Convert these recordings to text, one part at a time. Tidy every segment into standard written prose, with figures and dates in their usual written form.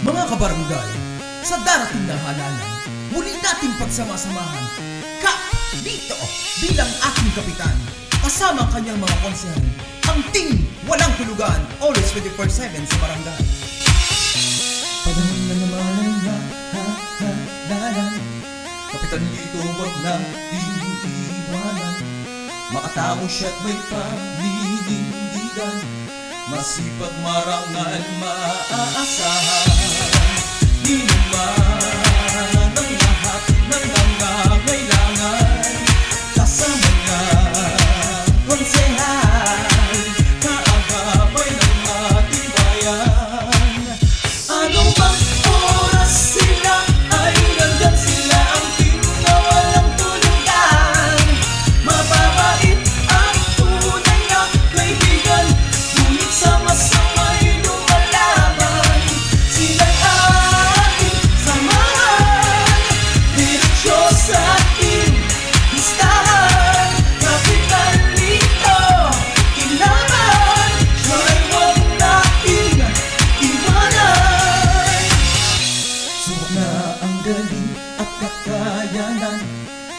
Mga kabarangay, sa darating na halalan, muli nating pagsamasamahan. Dito bilang aking kapitan, kasama ang kanyang mga konsehal, ang team walang tulugan, always 24/7 sa barangay. Panahon na naman ang halalan, kapitan dito wag na iiwanan. Makatao siya't may paninindigan, masipag, marangal, maaasahan. Di naman ang lahat ng nangangailangan, kasama niya konsehal, kaagapay ng ating bayan. Ano bang oras sila ay nandyan sila, ang team na walang tulugan. Mababait at tunay na kaibigan, ngunit sama-sama'y lumalaban. Sila'y ating samahan, diretsyo sa ating listahan. Kapitan dito, ilaban, siya'y huwag nating iwanan. Subok na ang galing at kakayanan,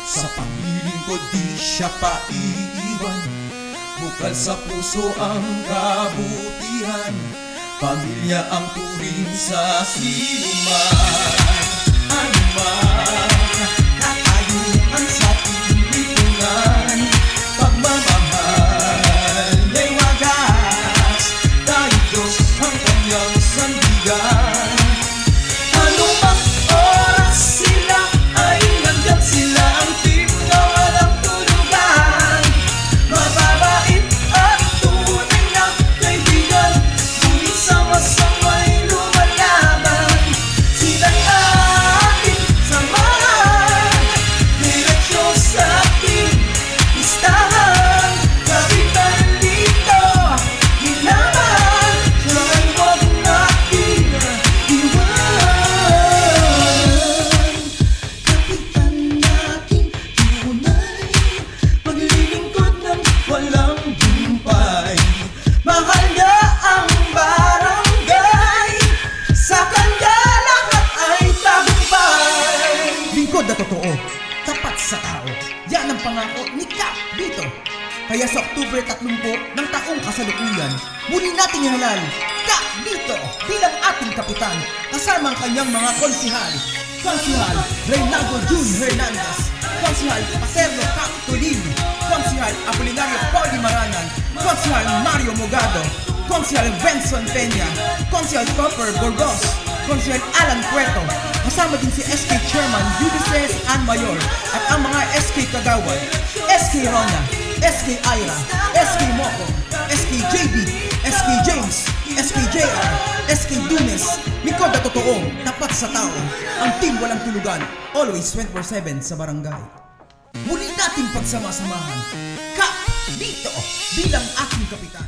sa pagpiling ko di siya paiiwan. Bukal sa puso ang kabutihan, pamilya ang turing sa sinuman. Ano man katayuan sa ating lipunan, pagmamahal ay wagas, dahil Diyos ang kanyang sandigan. Ano bang oras sila ay nandyan sila, ang team na walang tulugan. Mababait at tunay na kaibigan, ngunit sama-sama'y lumalaban. Sila'y ating samahan, diretsyo sa ating listahan. Kapitan dito, ilaban, siya'y huwag nating iwanan. Kapitan natin tunay, maglilingkod ng walang humpay. Mahal niya ang barangay, sa kanya lahat ay tagumpay. Lingkod na totoo, tapat sa tao, yan ang pangako ni Cap dito. Kaya sa Oktubre 30 ng taong kasalukuyan, muli nating ihalal Cap dito bilang ating kapitan, kasama ang kanyang mga konsihal. Konsihal Reynaldo Jun Hernandez, Konsihal Paserno Cap Tolini, Konsihal Apolinario Pauli Maranan, Konsihal Mario Mogado, Konsihal Benson Peña, Konsihal Copper Burgos, Konsihal Alan Cueto. Kasama din si SK Chairman Ulysses Ann Mayor at ang mga SK Kagawad, SK Rona, SK Ira, SK Moco, SK JB, SK James, SK JR, SK Dunes. Lingkod na totoo, tapat sa tao, ang team walang tulugan, always 24/7 sa barangay. Muli nating pagsamasamahan, dito bilang aking kapitan.